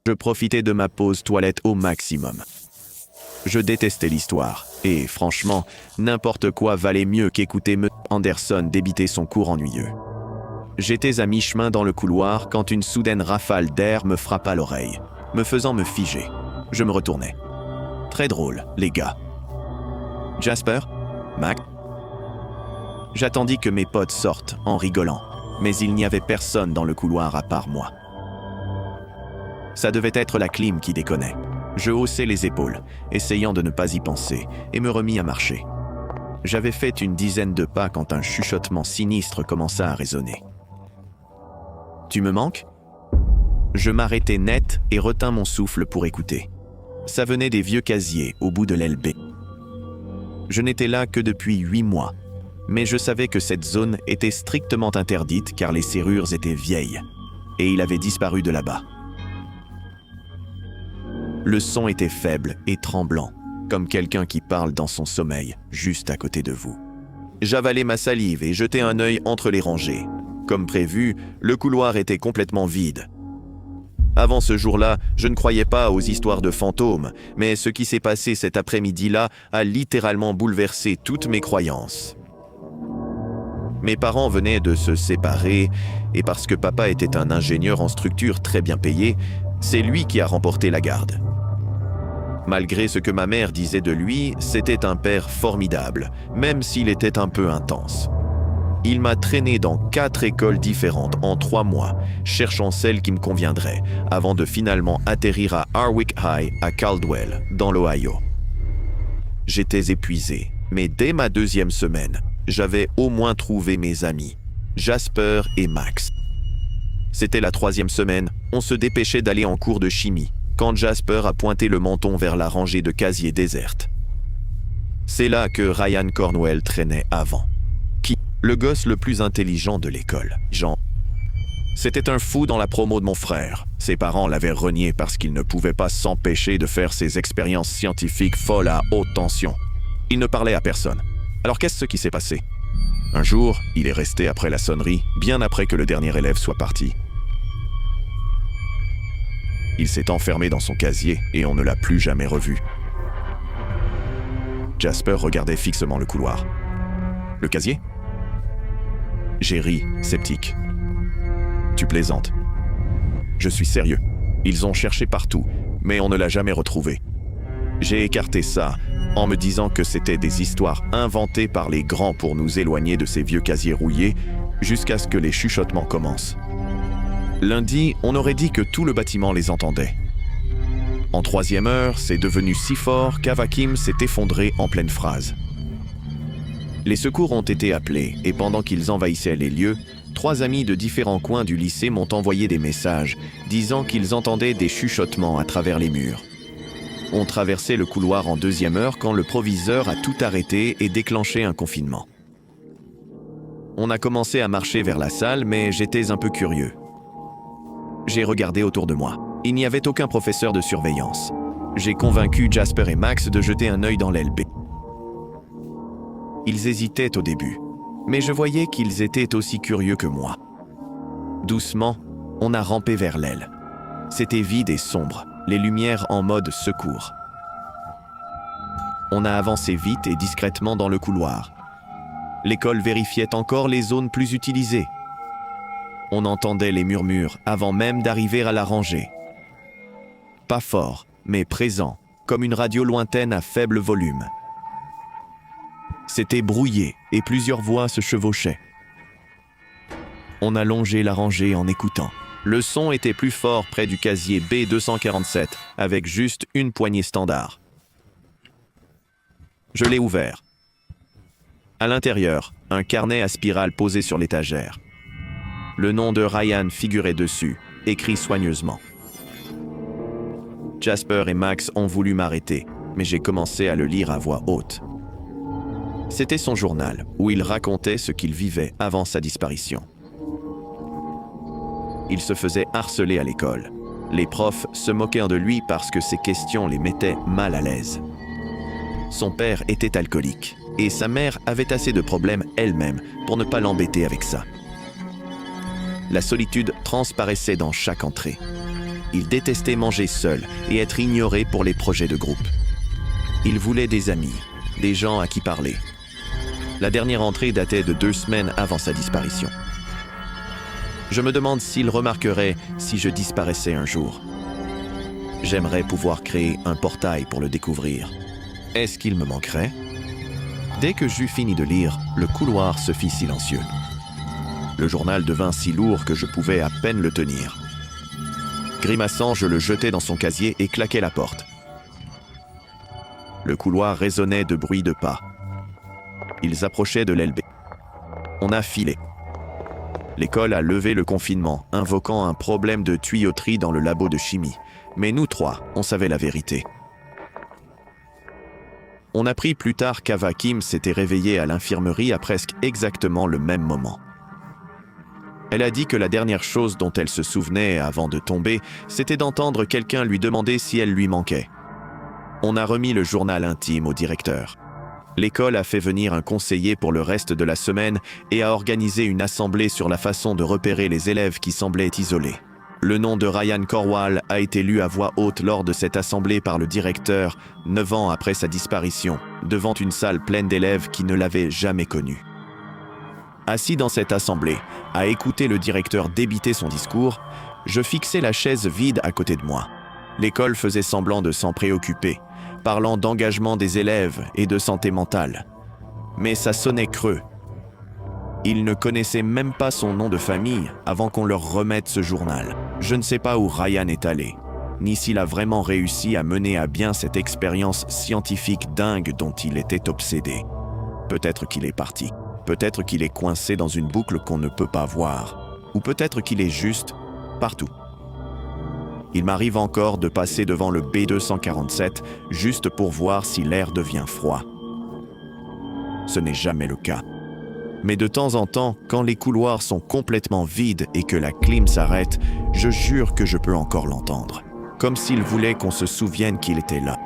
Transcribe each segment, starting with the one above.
Je profitais de ma pause toilette au maximum. Je détestais l'histoire, et franchement, n'importe quoi valait mieux qu'écouter M. Anderson débiter son cours ennuyeux. J'étais à mi-chemin dans le couloir quand une soudaine rafale d'air me frappa l'oreille, me faisant me figer. Je me retournai. Très drôle, les gars. Jasper? Max? J'attendis que mes potes sortent en rigolant, mais il n'y avait personne dans le couloir à part moi. Ça devait être la clim qui déconnait. Je haussai les épaules, essayant de ne pas y penser, et me remis à marcher. J'avais fait une dizaine de pas quand un chuchotement sinistre commença à résonner. « Tu me manques ?» Je m'arrêtai net et retins mon souffle pour écouter. Ça venait des vieux casiers au bout de l'aile B. Je n'étais là que depuis 8 mois, mais je savais que cette zone était strictement interdite car les serrures étaient vieilles, et il avait disparu de là-bas. Le son était faible et tremblant, comme quelqu'un qui parle dans son sommeil, juste à côté de vous. J'avalai ma salive et jetai un œil entre les rangées. Comme prévu, le couloir était complètement vide. Avant ce jour-là, je ne croyais pas aux histoires de fantômes, mais ce qui s'est passé cet après-midi-là a littéralement bouleversé toutes mes croyances. Mes parents venaient de se séparer, et parce que papa était un ingénieur en structure très bien payé, c'est lui qui a remporté la garde. Malgré ce que ma mère disait de lui, c'était un père formidable, même s'il était un peu intense. Il m'a traîné dans 4 écoles différentes en 3 mois, cherchant celle qui me conviendrait, avant de finalement atterrir à Harwick High à Caldwell, dans l'Ohio. J'étais épuisé, mais dès ma 2e semaine, j'avais au moins trouvé mes amis, Jasper et Max. C'était la 3e semaine, on se dépêchait d'aller en cours de chimie, quand Jasper a pointé le menton vers la rangée de casiers déserte. C'est là que Ryan Cornwell traînait avant. Le gosse le plus intelligent de l'école, Jean. C'était un fou dans la promo de mon frère. Ses parents l'avaient renié parce qu'il ne pouvait pas s'empêcher de faire ses expériences scientifiques folles à haute tension. Il ne parlait à personne. Alors qu'est-ce qui s'est passé? Un jour, il est resté après la sonnerie, bien après que le dernier élève soit parti. Il s'est enfermé dans son casier et on ne l'a plus jamais revu. Jasper regardait fixement le couloir. Le casier? J'ai ri, sceptique. Tu plaisantes. Je suis sérieux. Ils ont cherché partout, mais on ne l'a jamais retrouvé. J'ai écarté ça en me disant que c'était des histoires inventées par les grands pour nous éloigner de ces vieux casiers rouillés jusqu'à ce que les chuchotements commencent. Lundi, on aurait dit que tout le bâtiment les entendait. En 3e heure, c'est devenu si fort qu'Avakim s'est effondré en pleine phrase. Les secours ont été appelés et pendant qu'ils envahissaient les lieux, 3 amis de différents coins du lycée m'ont envoyé des messages disant qu'ils entendaient des chuchotements à travers les murs. On traversait le couloir en 2e heure quand le proviseur a tout arrêté et déclenché un confinement. On a commencé à marcher vers la salle, mais j'étais un peu curieux. J'ai regardé autour de moi. Il n'y avait aucun professeur de surveillance. J'ai convaincu Jasper et Max de jeter un œil dans l'aile B. Ils hésitaient au début, mais je voyais qu'ils étaient aussi curieux que moi. Doucement, on a rampé vers l'aile. C'était vide et sombre, les lumières en mode secours. On a avancé vite et discrètement dans le couloir. L'école vérifiait encore les zones plus utilisées. On entendait les murmures avant même d'arriver à la rangée. Pas fort, mais présent, comme une radio lointaine à faible volume. C'était brouillé et plusieurs voix se chevauchaient. On a longé la rangée en écoutant. Le son était plus fort près du casier B247, avec juste une poignée standard. Je l'ai ouvert. À l'intérieur, un carnet à spirale posé sur l'étagère. Le nom de Ryan figurait dessus, écrit soigneusement. Jasper et Max ont voulu m'arrêter, mais j'ai commencé à le lire à voix haute. C'était son journal, où il racontait ce qu'il vivait avant sa disparition. Il se faisait harceler à l'école. Les profs se moquèrent de lui parce que ses questions les mettaient mal à l'aise. Son père était alcoolique, et sa mère avait assez de problèmes elle-même pour ne pas l'embêter avec ça. La solitude transparaissait dans chaque entrée. Il détestait manger seul et être ignoré pour les projets de groupe. Il voulait des amis, des gens à qui parler. La dernière entrée datait de 2 semaines avant sa disparition. Je me demande s'il remarquerait si je disparaissais un jour. J'aimerais pouvoir créer un portail pour le découvrir. Est-ce qu'il me manquerait? Dès que j'eus fini de lire, le couloir se fit silencieux. Le journal devint si lourd que je pouvais à peine le tenir. Grimaçant, je le jetai dans son casier et claquai la porte. Le couloir résonnait de bruits de pas. Ils approchaient de l'aile B. On a filé. L'école a levé le confinement, invoquant un problème de tuyauterie dans le labo de chimie. Mais nous 3, on savait la vérité. On apprit plus tard qu'Ava Kim s'était réveillée à l'infirmerie à presque exactement le même moment. Elle a dit que la dernière chose dont elle se souvenait avant de tomber, c'était d'entendre quelqu'un lui demander si elle lui manquait. On a remis le journal intime au directeur. L'école a fait venir un conseiller pour le reste de la semaine et a organisé une assemblée sur la façon de repérer les élèves qui semblaient isolés. Le nom de Ryan Corwall a été lu à voix haute lors de cette assemblée par le directeur, 9 ans après sa disparition, devant une salle pleine d'élèves qui ne l'avaient jamais connu. Assis dans cette assemblée, à écouter le directeur débiter son discours, je fixais la chaise vide à côté de moi. L'école faisait semblant de s'en préoccuper, parlant d'engagement des élèves et de santé mentale. Mais ça sonnait creux. Ils ne connaissaient même pas son nom de famille avant qu'on leur remette ce journal. Je ne sais pas où Ryan est allé, ni s'il a vraiment réussi à mener à bien cette expérience scientifique dingue dont il était obsédé. Peut-être qu'il est parti. Peut-être qu'il est coincé dans une boucle qu'on ne peut pas voir. Ou peut-être qu'il est juste partout. Il m'arrive encore de passer devant le B247 juste pour voir si l'air devient froid. Ce n'est jamais le cas. Mais de temps en temps, quand les couloirs sont complètement vides et que la clim s'arrête, je jure que je peux encore l'entendre. Comme s'il voulait qu'on se souvienne qu'il était là.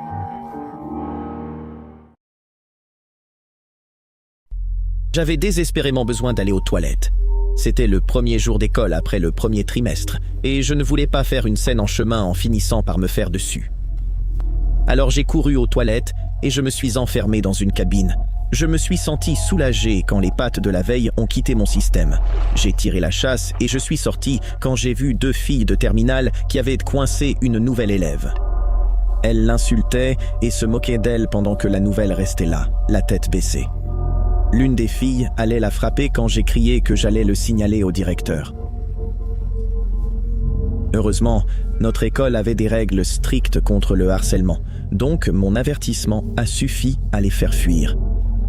J'avais désespérément besoin d'aller aux toilettes. C'était le premier jour d'école après le premier trimestre, et je ne voulais pas faire une scène en chemin en finissant par me faire dessus. Alors j'ai couru aux toilettes et je me suis enfermé dans une cabine. Je me suis senti soulagé quand les pattes de la veille ont quitté mon système. J'ai tiré la chasse et je suis sorti quand j'ai vu 2 filles de terminale qui avaient coincé une nouvelle élève. Elles l'insultaient et se moquaient d'elle pendant que la nouvelle restait là, la tête baissée. L'une des filles allait la frapper quand j'ai crié que j'allais le signaler au directeur. Heureusement, notre école avait des règles strictes contre le harcèlement, donc mon avertissement a suffi à les faire fuir.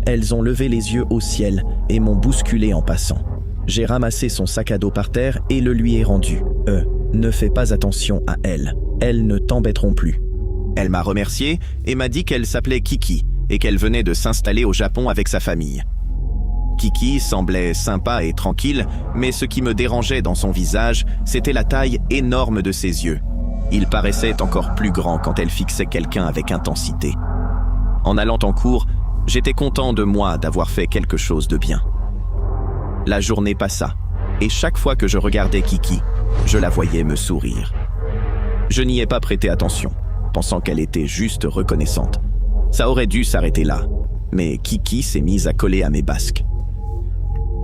Elles ont levé les yeux au ciel et m'ont bousculé en passant. J'ai ramassé son sac à dos par terre et le lui ai rendu. Ne fais pas attention à elles. Elles ne t'embêteront plus. Elle m'a remercié et m'a dit qu'elle s'appelait Kiki et qu'elle venait de s'installer au Japon avec sa famille. Kiki semblait sympa et tranquille, mais ce qui me dérangeait dans son visage, c'était la taille énorme de ses yeux. Il paraissait encore plus grand quand elle fixait quelqu'un avec intensité. En allant en cours, j'étais content de moi d'avoir fait quelque chose de bien. La journée passa, et chaque fois que je regardais Kiki, je la voyais me sourire. Je n'y ai pas prêté attention, pensant qu'elle était juste reconnaissante. Ça aurait dû s'arrêter là, mais Kiki s'est mise à coller à mes basques.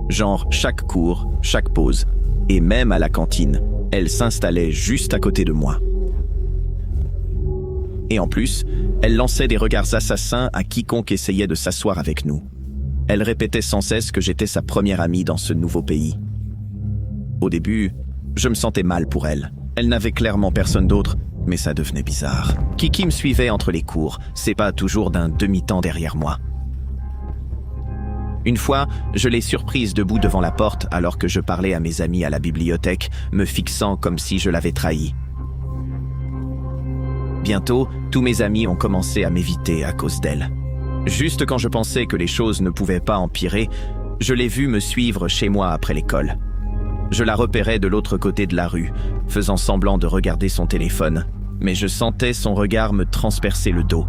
Genre chaque cours, chaque pause, et même à la cantine, elle s'installait juste à côté de moi. Et en plus, elle lançait des regards assassins à quiconque essayait de s'asseoir avec nous. Elle répétait sans cesse que j'étais sa première amie dans ce nouveau pays. Au début, je me sentais mal pour elle. Elle n'avait clairement personne d'autre, mais ça devenait bizarre. Kiki me suivait entre les cours, c'est pas toujours d'un demi-temps derrière moi. Une fois, je l'ai surprise debout devant la porte alors que je parlais à mes amis à la bibliothèque, me fixant comme si je l'avais trahi. Bientôt, tous mes amis ont commencé à m'éviter à cause d'elle. Juste quand je pensais que les choses ne pouvaient pas empirer, je l'ai vue me suivre chez moi après l'école. Je la repérais de l'autre côté de la rue, faisant semblant de regarder son téléphone, mais je sentais son regard me transpercer le dos.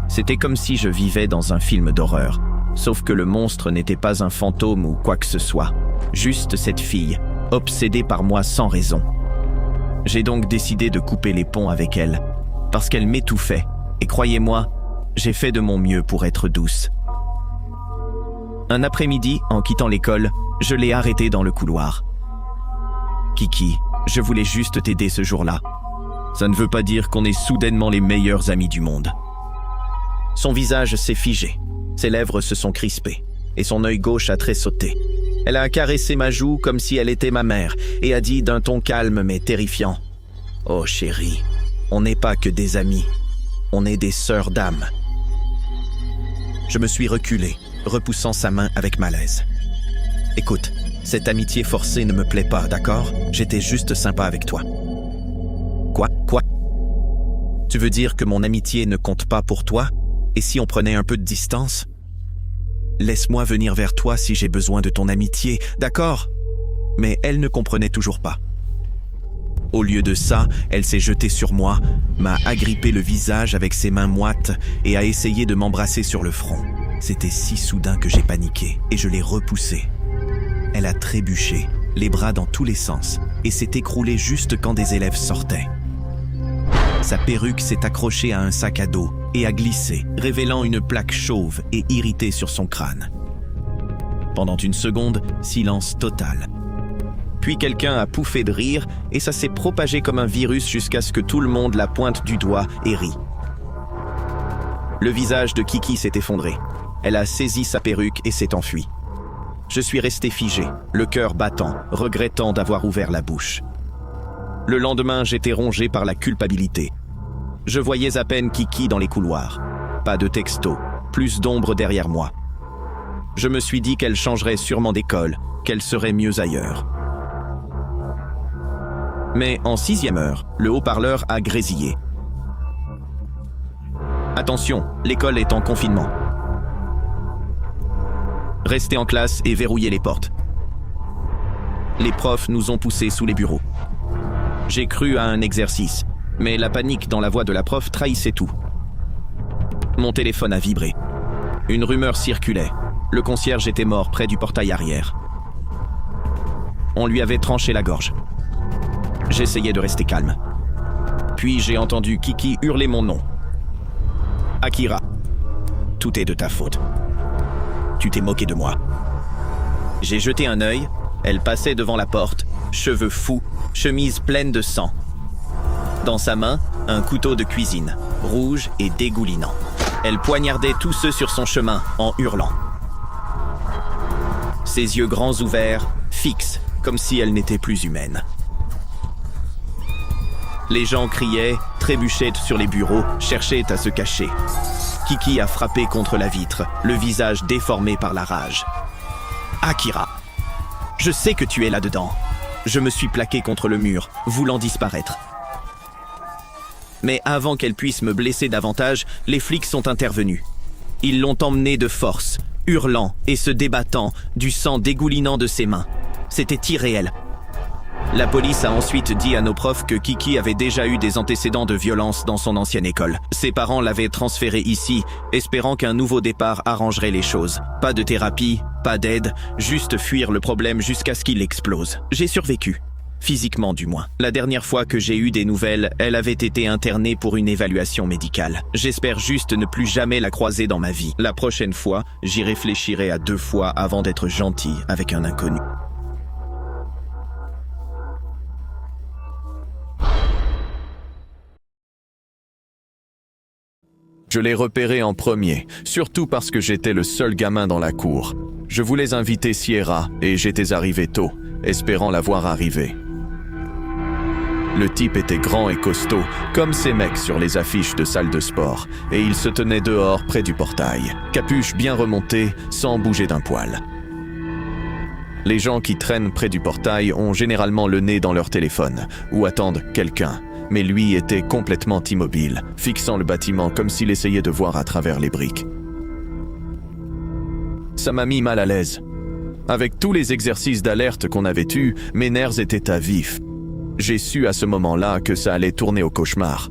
C'était comme si je vivais dans un film d'horreur, sauf que le monstre n'était pas un fantôme ou quoi que ce soit, juste cette fille, obsédée par moi sans raison. J'ai donc décidé de couper les ponts avec elle, parce qu'elle m'étouffait, et croyez-moi, j'ai fait de mon mieux pour être douce. Un après-midi, en quittant l'école, je l'ai arrêtée dans le couloir. « Kiki, je voulais juste t'aider ce jour-là. Ça ne veut pas dire qu'on est soudainement les meilleurs amis du monde. » Son visage s'est figé, ses lèvres se sont crispées, et son œil gauche a tressauté. Elle a caressé ma joue comme si elle était ma mère, et a dit d'un ton calme mais terrifiant « Oh chérie, on n'est pas que des amis, on est des sœurs d'âme. » Je me suis reculé, repoussant sa main avec malaise. « Écoute, cette amitié forcée ne me plaît pas, d'accord? J'étais juste sympa avec toi. » Quoi? Tu veux dire que mon amitié ne compte pas pour toi? Et si on prenait un peu de distance? Laisse-moi venir vers toi si j'ai besoin de ton amitié, d'accord? Mais elle ne comprenait toujours pas. Au lieu de ça, elle s'est jetée sur moi, m'a agrippé le visage avec ses mains moites et a essayé de m'embrasser sur le front. C'était si soudain que j'ai paniqué et je l'ai repoussée. Elle a trébuché, les bras dans tous les sens, et s'est écroulée juste quand des élèves sortaient. Sa perruque s'est accrochée à un sac à dos et a glissé, révélant une plaque chauve et irritée sur son crâne. Pendant une seconde, silence total. Puis quelqu'un a pouffé de rire et ça s'est propagé comme un virus jusqu'à ce que tout le monde la pointe du doigt et rit. Le visage de Kiki s'est effondré. Elle a saisi sa perruque et s'est enfuie. Je suis resté figé, le cœur battant, regrettant d'avoir ouvert la bouche. Le lendemain, j'étais rongé par la culpabilité. Je voyais à peine Kiki dans les couloirs. Pas de texto, plus d'ombre derrière moi. Je me suis dit qu'elle changerait sûrement d'école, qu'elle serait mieux ailleurs. Mais en 6e heure, le haut-parleur a grésillé. Attention, l'école est en confinement. Restez en classe et verrouillez les portes. Les profs nous ont poussés sous les bureaux. J'ai cru à un exercice, mais la panique dans la voix de la prof trahissait tout. Mon téléphone a vibré. Une rumeur circulait. Le concierge était mort près du portail arrière. On lui avait tranché la gorge. J'essayais de rester calme. Puis j'ai entendu Kiki hurler mon nom. « Akira, tout est de ta faute. Tu t'es moqué de moi. » J'ai jeté un œil. Elle passait devant la porte, cheveux fous, chemise pleine de sang. Dans sa main, un couteau de cuisine, rouge et dégoulinant. Elle poignardait tous ceux sur son chemin en hurlant. Ses yeux grands ouverts, fixes, comme si elle n'était plus humaine. Les gens criaient, trébuchaient sur les bureaux, cherchaient à se cacher. Kiki a frappé contre la vitre, le visage déformé par la rage. « Akira, je sais que tu es là-dedans. » Je me suis plaqué contre le mur, voulant disparaître. Mais avant qu'elle puisse me blesser davantage, les flics sont intervenus. Ils l'ont emmenée de force, hurlant et se débattant, du sang dégoulinant de ses mains. C'était irréel. La police a ensuite dit à nos profs que Kiki avait déjà eu des antécédents de violence dans son ancienne école. Ses parents l'avaient transférée ici, espérant qu'un nouveau départ arrangerait les choses. Pas de thérapie, pas d'aide, juste fuir le problème jusqu'à ce qu'il explose. J'ai survécu. Physiquement du moins. La dernière fois que j'ai eu des nouvelles, elle avait été internée pour une évaluation médicale. J'espère juste ne plus jamais la croiser dans ma vie. La prochaine fois, j'y réfléchirai à 2 fois avant d'être gentil avec un inconnu. Je l'ai repéré en premier, surtout parce que j'étais le seul gamin dans la cour. Je voulais inviter Sierra et j'étais arrivé tôt, espérant la voir arriver. Le type était grand et costaud, comme ces mecs sur les affiches de salles de sport, et il se tenait dehors près du portail, capuche bien remontée, sans bouger d'un poil. Les gens qui traînent près du portail ont généralement le nez dans leur téléphone, ou attendent quelqu'un. Mais lui était complètement immobile, fixant le bâtiment comme s'il essayait de voir à travers les briques. Ça m'a mis mal à l'aise. Avec tous les exercices d'alerte qu'on avait eus, mes nerfs étaient à vif. J'ai su à ce moment-là que ça allait tourner au cauchemar.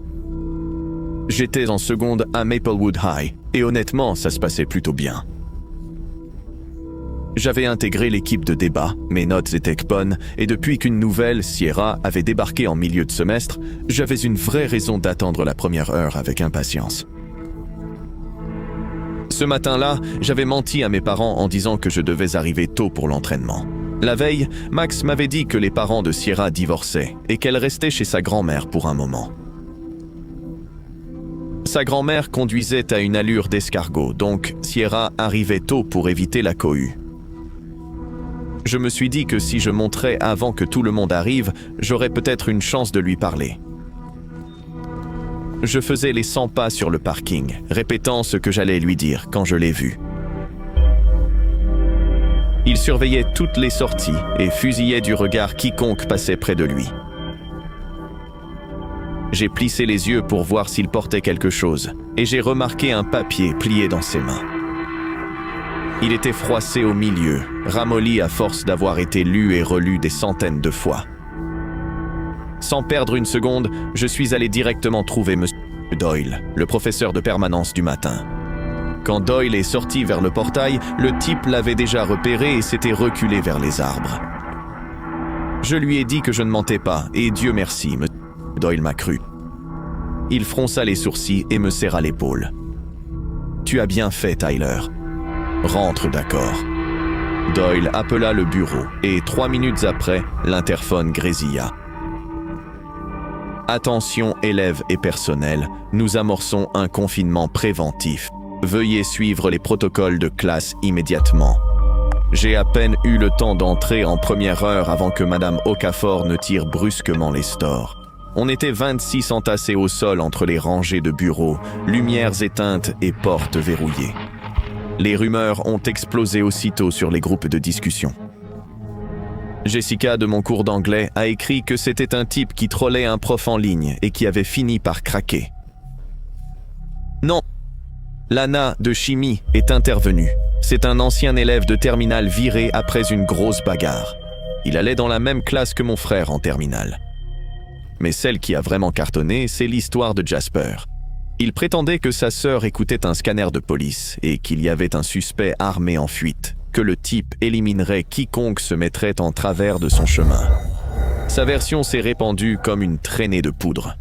J'étais en seconde à Maplewood High, et honnêtement, ça se passait plutôt bien. J'avais intégré l'équipe de débat, mes notes étaient bonnes, et depuis qu'une nouvelle, Sierra, avait débarqué en milieu de semestre, j'avais une vraie raison d'attendre la première heure avec impatience. Ce matin-là, j'avais menti à mes parents en disant que je devais arriver tôt pour l'entraînement. La veille, Max m'avait dit que les parents de Sierra divorçaient et qu'elle restait chez sa grand-mère pour un moment. Sa grand-mère conduisait à une allure d'escargot, donc Sierra arrivait tôt pour éviter la cohue. Je me suis dit que si je montrais avant que tout le monde arrive, j'aurais peut-être une chance de lui parler. Je faisais les 100 pas sur le parking, répétant ce que j'allais lui dire quand je l'ai vu. Il surveillait toutes les sorties et fusillait du regard quiconque passait près de lui. J'ai plissé les yeux pour voir s'il portait quelque chose, et j'ai remarqué un papier plié dans ses mains. Il était froissé au milieu, ramolli à force d'avoir été lu et relu des centaines de fois. Sans perdre une seconde, je suis allé directement trouver M. Doyle, le professeur de permanence du matin. Quand Doyle est sorti vers le portail, le type l'avait déjà repéré et s'était reculé vers les arbres. Je lui ai dit que je ne mentais pas, et Dieu merci, M. Doyle m'a cru. Il fronça les sourcils et me serra l'épaule. « Tu as bien fait, Tyler. Rentre, d'accord. » Doyle appela le bureau, et 3 minutes après, l'interphone grésilla. « Attention, élèves et personnel, nous amorçons un confinement préventif. Veuillez suivre les protocoles de classe immédiatement. » J'ai à peine eu le temps d'entrer en première heure avant que Madame Okafor ne tire brusquement les stores. On était 26 entassés au sol entre les rangées de bureaux, lumières éteintes et portes verrouillées. Les rumeurs ont explosé aussitôt sur les groupes de discussion. Jessica de mon cours d'anglais a écrit que c'était un type qui trollait un prof en ligne et qui avait fini par craquer. Non, Lana de chimie est intervenue. C'est un ancien élève de terminale viré après une grosse bagarre. Il allait dans la même classe que mon frère en terminale. Mais celle qui a vraiment cartonné, c'est l'histoire de Jasper. Il prétendait que sa sœur écoutait un scanner de police et qu'il y avait un suspect armé en fuite, que le type éliminerait quiconque se mettrait en travers de son chemin. Sa version s'est répandue comme une traînée de poudre.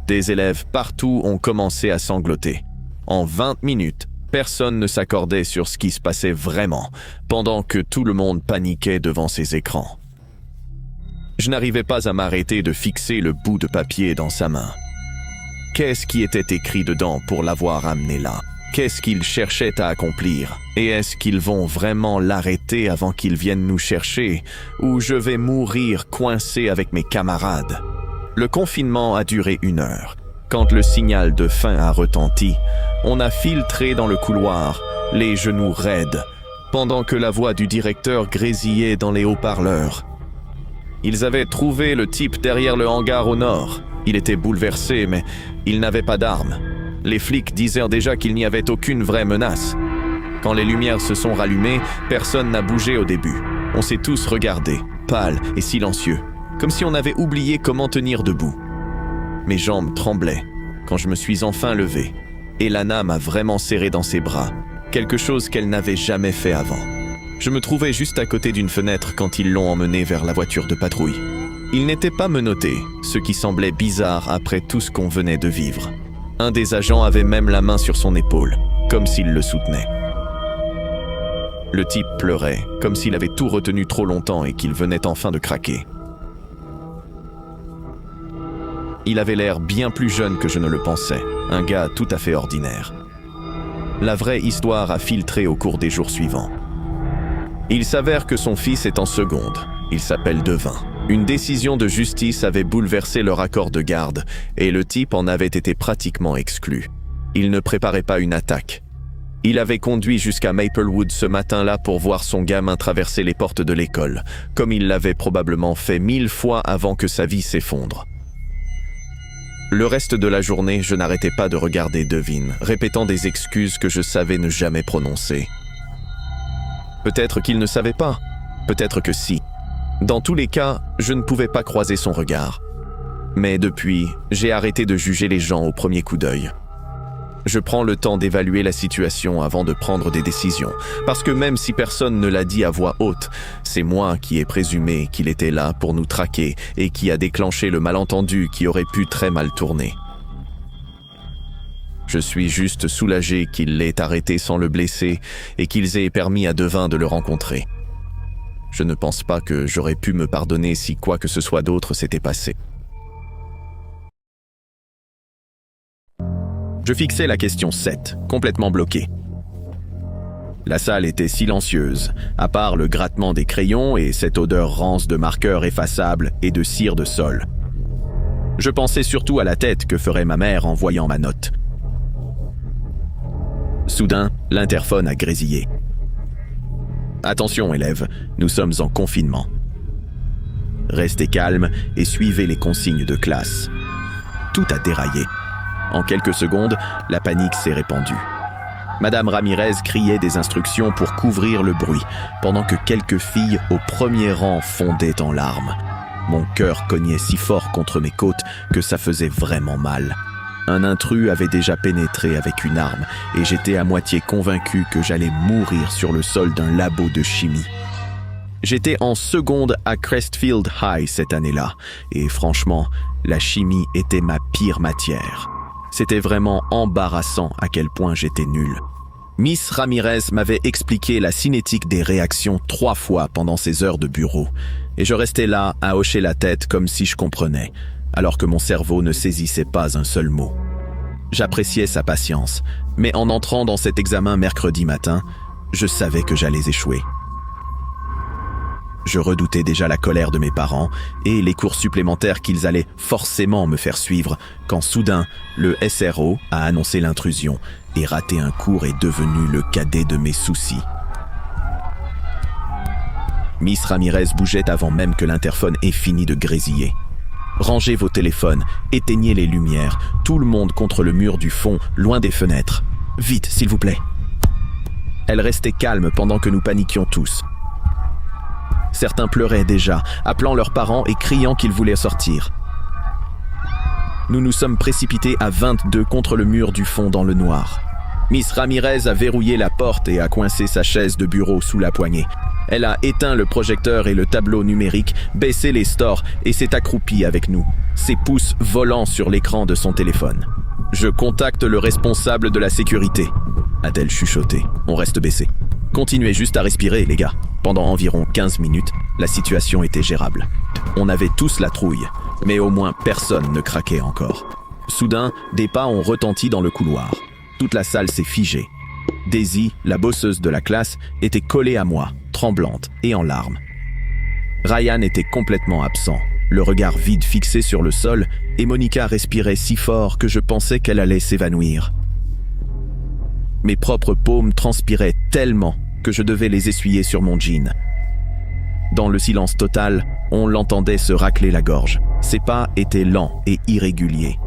Des élèves partout ont commencé à sangloter. En 20 minutes, personne ne s'accordait sur ce qui se passait vraiment, pendant que tout le monde paniquait devant ses écrans. Je n'arrivais pas à m'arrêter de fixer le bout de papier dans sa main. Qu'est-ce qui était écrit dedans pour l'avoir amené là? Qu'est-ce qu'il cherchait à accomplir? Et est-ce qu'ils vont vraiment l'arrêter avant qu'il vienne nous chercher? Ou je vais mourir coincé avec mes camarades? Le confinement a duré 1 heure. Quand le signal de fin a retenti, on a filtré dans le couloir, les genoux raides, pendant que la voix du directeur grésillait dans les haut-parleurs. Ils avaient trouvé le type derrière le hangar au nord. Il était bouleversé, mais il n'avait pas d'armes. Les flics disaient déjà qu'il n'y avait aucune vraie menace. Quand les lumières se sont rallumées, personne n'a bougé au début. On s'est tous regardés, pâles et silencieux, comme si on avait oublié comment tenir debout. Mes jambes tremblaient quand je me suis enfin levé, et Lana m'a vraiment serré dans ses bras, quelque chose qu'elle n'avait jamais fait avant. Je me trouvais juste à côté d'une fenêtre quand ils l'ont emmené vers la voiture de patrouille. Il n'était pas menotté, ce qui semblait bizarre après tout ce qu'on venait de vivre. Un des agents avait même la main sur son épaule, comme s'il le soutenait. Le type pleurait, comme s'il avait tout retenu trop longtemps et qu'il venait enfin de craquer. Il avait l'air bien plus jeune que je ne le pensais, un gars tout à fait ordinaire. La vraie histoire a filtré au cours des jours suivants. Il s'avère que son fils est en seconde, il s'appelle Devin. Une décision de justice avait bouleversé leur accord de garde et le type en avait été pratiquement exclu. Il ne préparait pas une attaque. Il avait conduit jusqu'à Maplewood ce matin-là pour voir son gamin traverser les portes de l'école, comme il l'avait probablement fait 1000 fois avant que sa vie s'effondre. Le reste de la journée, je n'arrêtais pas de regarder Devin, répétant des excuses que je savais ne jamais prononcer. Peut-être qu'il ne savait pas, peut-être que si. Dans tous les cas, je ne pouvais pas croiser son regard. Mais depuis, j'ai arrêté de juger les gens au premier coup d'œil. Je prends le temps d'évaluer la situation avant de prendre des décisions, parce que même si personne ne l'a dit à voix haute, c'est moi qui ai présumé qu'il était là pour nous traquer et qui a déclenché le malentendu qui aurait pu très mal tourner. Je suis juste soulagé qu'il l'ait arrêté sans le blesser et qu'ils aient permis à Devin de le rencontrer. Je ne pense pas que j'aurais pu me pardonner si quoi que ce soit d'autre s'était passé. Je fixais la question 7, complètement bloqué. La salle était silencieuse, à part le grattement des crayons et cette odeur rance de marqueurs effaçables et de cire de sol. Je pensais surtout à la tête que ferait ma mère en voyant ma note. Soudain, l'interphone a grésillé. « Attention, élèves, nous sommes en confinement. Restez calmes et suivez les consignes de classe. » Tout a déraillé. En quelques secondes, la panique s'est répandue. Madame Ramirez criait des instructions pour couvrir le bruit, pendant que quelques filles au premier rang fondaient en larmes. Mon cœur cognait si fort contre mes côtes que ça faisait vraiment mal. Un intrus avait déjà pénétré avec une arme et j'étais à moitié convaincu que j'allais mourir sur le sol d'un labo de chimie. J'étais en seconde à Crestfield High cette année-là et franchement, la chimie était ma pire matière. C'était vraiment embarrassant à quel point j'étais nul. Miss Ramirez m'avait expliqué la cinétique des réactions 3 fois pendant ces heures de bureau et je restais là à hocher la tête comme si je comprenais, alors que mon cerveau ne saisissait pas un seul mot. J'appréciais sa patience, mais en entrant dans cet examen mercredi matin, je savais que j'allais échouer. Je redoutais déjà la colère de mes parents et les cours supplémentaires qu'ils allaient forcément me faire suivre quand soudain, le SRO a annoncé l'intrusion et rater un cours est devenu le cadet de mes soucis. Miss Ramirez bougeait avant même que l'interphone ait fini de grésiller. « Rangez vos téléphones, éteignez les lumières, tout le monde contre le mur du fond, loin des fenêtres. Vite, s'il vous plaît. » Elle restait calme pendant que nous paniquions tous. Certains pleuraient déjà, appelant leurs parents et criant qu'ils voulaient sortir. Nous nous sommes précipités à 22 contre le mur du fond dans le noir. Miss Ramirez a verrouillé la porte et a coincé sa chaise de bureau sous la poignée. Elle a éteint le projecteur et le tableau numérique, baissé les stores et s'est accroupie avec nous, ses pouces volant sur l'écran de son téléphone. « Je contacte le responsable de la sécurité », a-t-elle chuchoté. On reste baissé. Continuez juste à respirer, les gars. Pendant environ 15 minutes, la situation était gérable. On avait tous la trouille, mais au moins personne ne craquait encore. Soudain, des pas ont retenti dans le couloir. Toute la salle s'est figée. Daisy, la bosseuse de la classe, était collée à moi, tremblante et en larmes. Ryan était complètement absent, le regard vide fixé sur le sol, et Monica respirait si fort que je pensais qu'elle allait s'évanouir. Mes propres paumes transpiraient tellement que je devais les essuyer sur mon jean. Dans le silence total, on l'entendait se racler la gorge. Ses pas étaient lents et irréguliers.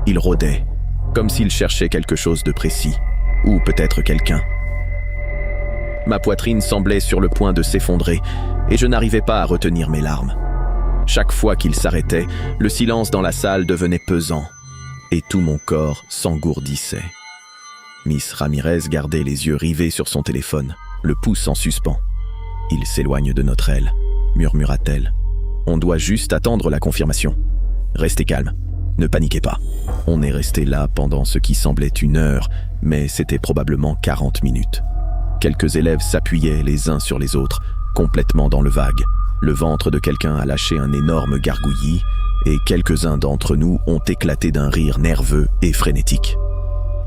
Il rôdait, comme s'il cherchait quelque chose de précis, ou peut-être quelqu'un. Ma poitrine semblait sur le point de s'effondrer, et je n'arrivais pas à retenir mes larmes. Chaque fois qu'il s'arrêtait, le silence dans la salle devenait pesant, et tout mon corps s'engourdissait. Miss Ramirez gardait les yeux rivés sur son téléphone, le pouce en suspens. « Il s'éloigne de notre aile », murmura-t-elle. « On doit juste attendre la confirmation. Restez calme, ne paniquez pas. » On est resté là pendant ce qui semblait 1 heure, mais c'était probablement 40 minutes. Quelques élèves s'appuyaient les uns sur les autres, complètement dans le vague. Le ventre de quelqu'un a lâché un énorme gargouillis, et quelques-uns d'entre nous ont éclaté d'un rire nerveux et frénétique.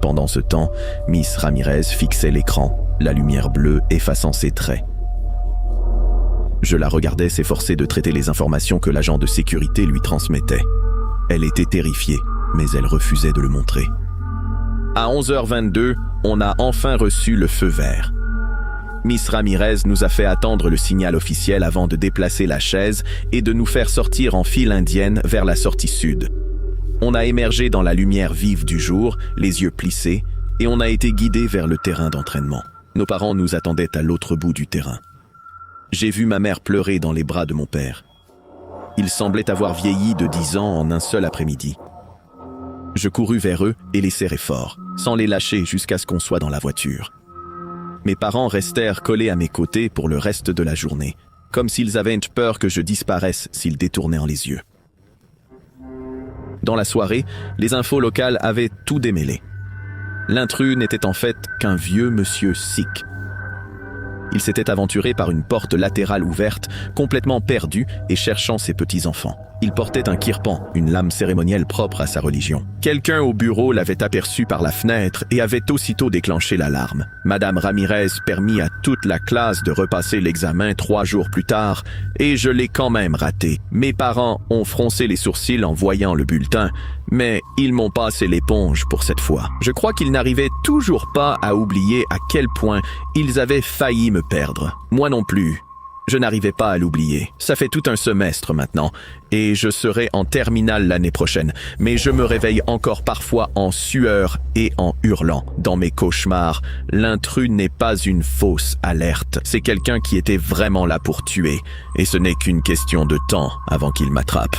Pendant ce temps, Miss Ramirez fixait l'écran, la lumière bleue effaçant ses traits. Je la regardais s'efforcer de traiter les informations que l'agent de sécurité lui transmettait. Elle était terrifiée, mais elle refusait de le montrer. À 11h22, on a enfin reçu le feu vert. Miss Ramirez nous a fait attendre le signal officiel avant de déplacer la chaise et de nous faire sortir en file indienne vers la sortie sud. On a émergé dans la lumière vive du jour, les yeux plissés, et on a été guidés vers le terrain d'entraînement. Nos parents nous attendaient à l'autre bout du terrain. J'ai vu ma mère pleurer dans les bras de mon père. Il semblait avoir vieilli de 10 ans en un seul après-midi. Je courus vers eux et les serrai fort. sans les lâcher jusqu'à ce qu'on soit dans la voiture. Mes parents restèrent collés à mes côtés pour le reste de la journée, comme s'ils avaient peur que je disparaisse s'ils détournaient les yeux. Dans la soirée, les infos locales avaient tout démêlé. L'intrus n'était en fait qu'un vieux monsieur sikh. Il s'était aventuré par une porte latérale ouverte, complètement perdu et cherchant ses petits-enfants. Il portait un kirpan, une lame cérémonielle propre à sa religion. Quelqu'un au bureau l'avait aperçu par la fenêtre et avait aussitôt déclenché l'alarme. Madame Ramirez permit à toute la classe de repasser l'examen 3 jours plus tard et je l'ai quand même raté. Mes parents ont froncé les sourcils en voyant le bulletin, mais ils m'ont passé l'éponge pour cette fois. Je crois qu'ils n'arrivaient toujours pas à oublier à quel point ils avaient failli me perdre. Moi non plus. Je n'arrivais pas à l'oublier. Ça fait tout un semestre maintenant, et je serai en terminale l'année prochaine, mais je me réveille encore parfois en sueur et en hurlant. Dans mes cauchemars, l'intrus n'est pas une fausse alerte. C'est quelqu'un qui était vraiment là pour tuer, et ce n'est qu'une question de temps avant qu'il m'attrape.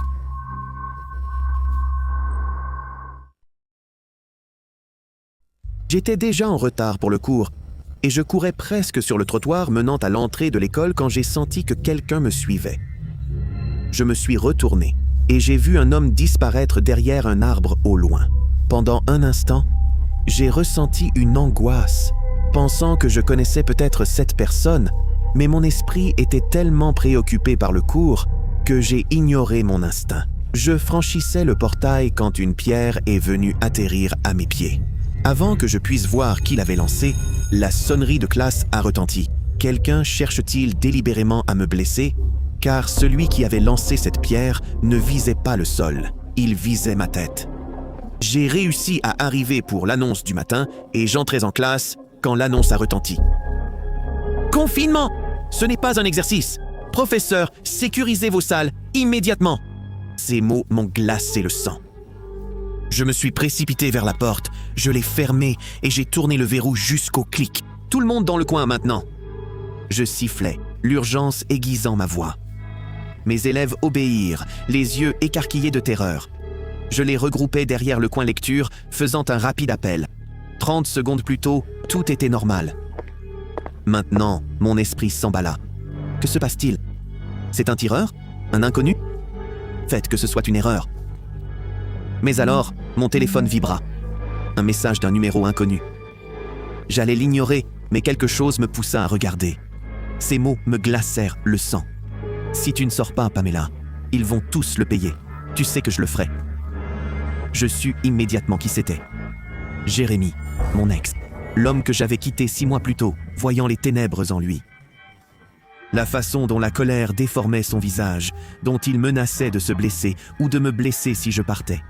J'étais déjà en retard pour le cours, et je courais presque sur le trottoir menant à l'entrée de l'école quand j'ai senti que quelqu'un me suivait. Je me suis retourné et j'ai vu un homme disparaître derrière un arbre au loin. Pendant un instant, j'ai ressenti une angoisse, pensant que je connaissais peut-être cette personne, mais mon esprit était tellement préoccupé par le cours que j'ai ignoré mon instinct. Je franchissais le portail quand une pierre est venue atterrir à mes pieds. Avant que je puisse voir qui l'avait lancé, la sonnerie de classe a retenti. Quelqu'un cherche-t-il délibérément à me blesser? Car celui qui avait lancé cette pierre ne visait pas le sol, il visait ma tête. J'ai réussi à arriver pour l'annonce du matin et j'entrais en classe quand l'annonce a retenti. Confinement! Ce n'est pas un exercice. Professeur, sécurisez vos salles immédiatement. Ces mots m'ont glacé le sang. Je me suis précipité vers la porte, je l'ai fermée et j'ai tourné le verrou jusqu'au clic. Tout le monde dans le coin maintenant. Je sifflais, l'urgence aiguisant ma voix. Mes élèves obéirent, les yeux écarquillés de terreur. Je les regroupais derrière le coin lecture, faisant un rapide appel. 30 secondes plus tôt, tout était normal. Maintenant, mon esprit s'emballa. Que se passe-t-il? C'est un tireur? Un inconnu? Faites que ce soit une erreur. Mais alors, mon téléphone vibra. Un message d'un numéro inconnu. J'allais l'ignorer, mais quelque chose me poussa à regarder. Ces mots me glacèrent le sang. Si tu ne sors pas, Pamela, ils vont tous le payer. Tu sais que je le ferai. Je sus immédiatement qui c'était. Jérémy, mon ex, l'homme que j'avais quitté 6 mois plus tôt, voyant les ténèbres en lui. La façon dont la colère déformait son visage, dont il menaçait de se blesser ou de me blesser si je partais.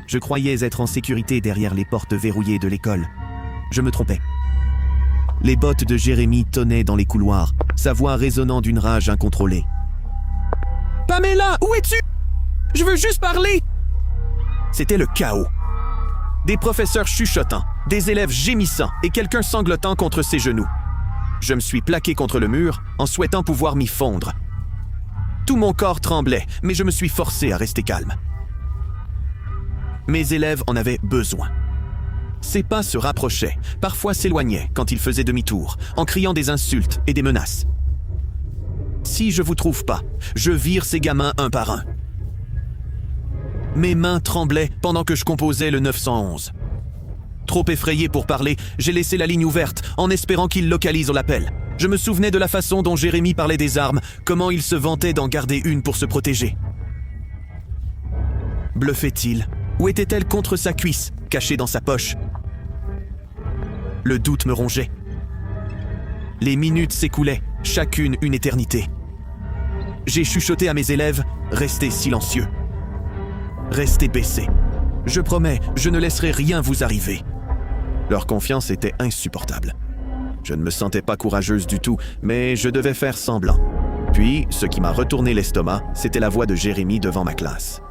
Je croyais être en sécurité derrière les portes verrouillées de l'école. Je me trompais. Les bottes de Jérémy tonnaient dans les couloirs, sa voix résonnant d'une rage incontrôlée. « Pamela, où es-tu? Je veux juste parler !» C'était le chaos. Des professeurs chuchotants, des élèves gémissant et quelqu'un sanglotant contre ses genoux. Je me suis plaqué contre le mur en souhaitant pouvoir m'y fondre. Tout mon corps tremblait, mais je me suis forcé à rester calme. Mes élèves en avaient besoin. Ses pas se rapprochaient, parfois s'éloignaient quand ils faisaient demi-tour, en criant des insultes et des menaces. Si je vous trouve pas, je vire ces gamins un par un. Mes mains tremblaient pendant que je composais le 911. Trop effrayé pour parler, j'ai laissé la ligne ouverte en espérant qu'il localise l'appel. Je me souvenais de la façon dont Jérémy parlait des armes, comment il se vantait d'en garder une pour se protéger. Bluffait-il? Ou était-elle contre sa cuisse, cachée dans sa poche? Le doute me rongeait. Les minutes s'écoulaient, chacune une éternité. J'ai chuchoté à mes élèves, restez silencieux. Restez baissés. Je promets, je ne laisserai rien vous arriver. Leur confiance était insupportable. Je ne me sentais pas courageuse du tout, mais je devais faire semblant. Puis, ce qui m'a retourné l'estomac, c'était la voix de Jérémy devant ma classe.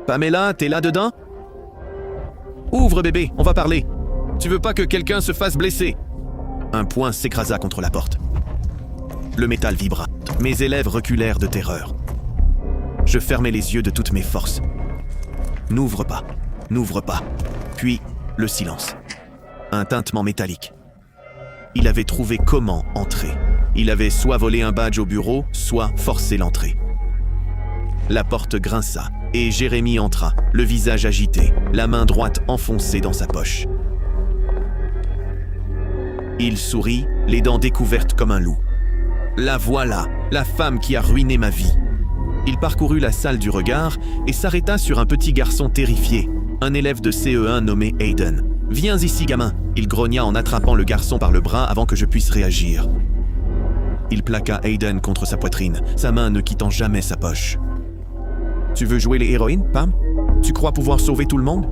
Pamela, t'es là-dedans? Ouvre, bébé, on va parler. Tu veux pas que quelqu'un se fasse blesser? Un poing s'écrasa contre la porte. Le métal vibra. Mes élèves reculèrent de terreur. Je fermais les yeux de toutes mes forces. N'ouvre pas, n'ouvre pas. Puis, le silence. Un tintement métallique. Il avait trouvé comment entrer. Il avait soit volé un badge au bureau, soit forcé l'entrée. La porte grinça, et Jérémy entra, le visage agité, la main droite enfoncée dans sa poche. Il sourit, les dents découvertes comme un loup. La voilà, la femme qui a ruiné ma vie. Il parcourut la salle du regard et s'arrêta sur un petit garçon terrifié, un élève de CE1 nommé Hayden. « Viens ici, gamin !» Il grogna en attrapant le garçon par le bras avant que je puisse réagir. Il plaqua Hayden contre sa poitrine, sa main ne quittant jamais sa poche. « Tu veux jouer les héroïnes, Pam? Tu crois pouvoir sauver tout le monde?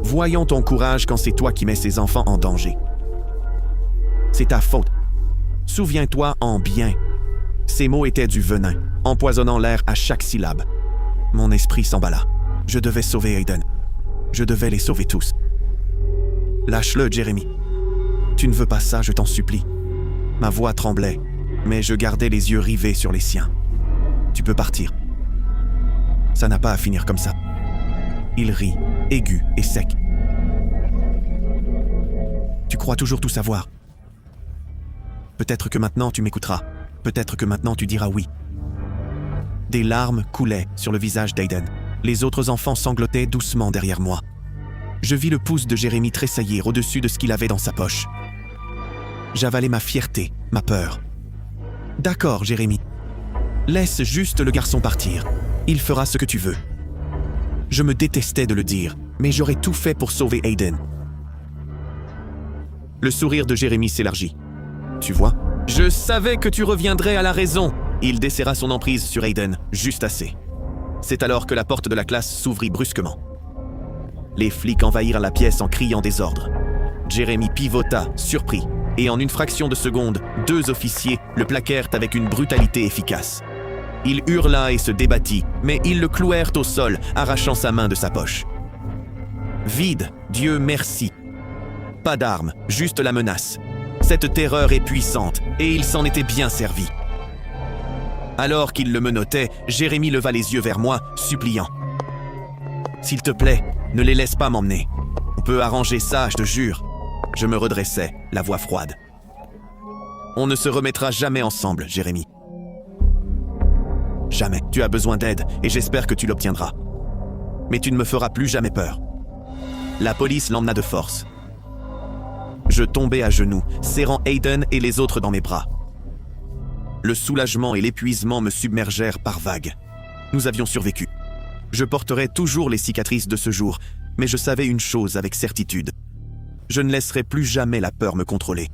Voyons ton courage quand c'est toi qui mets ces enfants en danger. C'est ta faute. Souviens-toi en bien. » Ces mots étaient du venin, empoisonnant l'air à chaque syllabe. Mon esprit s'emballa. Je devais sauver Hayden. Je devais les sauver tous. Lâche-le, Jérémy. Tu ne veux pas ça, je t'en supplie. Ma voix tremblait, mais je gardais les yeux rivés sur les siens. Tu peux partir. Ça n'a pas à finir comme ça. Il rit, aigu et sec. Tu crois toujours tout savoir. Peut-être que maintenant tu m'écouteras. Peut-être que maintenant tu diras oui. Des larmes coulaient sur le visage d'Hayden. Les autres enfants sanglotaient doucement derrière moi. Je vis le pouce de Jérémy tressaillir au-dessus de ce qu'il avait dans sa poche. J'avalais ma fierté, ma peur. D'accord, Jérémy. Laisse juste le garçon partir. Il fera ce que tu veux. Je me détestais de le dire, mais j'aurais tout fait pour sauver Hayden. Le sourire de Jérémy s'élargit. Tu vois ? Je savais que tu reviendrais à la raison. Il desserra son emprise sur Hayden, juste assez. C'est alors que la porte de la classe s'ouvrit brusquement. Les flics envahirent la pièce en criant des ordres. Jérémy pivota, surpris, et en une fraction de seconde, 2 officiers le plaquèrent avec une brutalité efficace. Il hurla et se débattit, mais ils le clouèrent au sol, arrachant sa main de sa poche. Vide, Dieu merci. Pas d'armes, juste la menace. Cette terreur est puissante, et il s'en était bien servi. Alors qu'il le menottait, Jérémy leva les yeux vers moi, suppliant. « S'il te plaît, ne les laisse pas m'emmener. On peut arranger ça, je te jure. » Je me redressais, la voix froide. « On ne se remettra jamais ensemble, Jérémy. Jamais. Tu as besoin d'aide, et j'espère que tu l'obtiendras. Mais tu ne me feras plus jamais peur. » La police l'emmena de force. Je tombai à genoux, serrant Hayden et les autres dans mes bras. Le soulagement et l'épuisement me submergèrent par vagues. Nous avions survécu. Je porterai toujours les cicatrices de ce jour, mais je savais une chose avec certitude. Je ne laisserai plus jamais la peur me contrôler.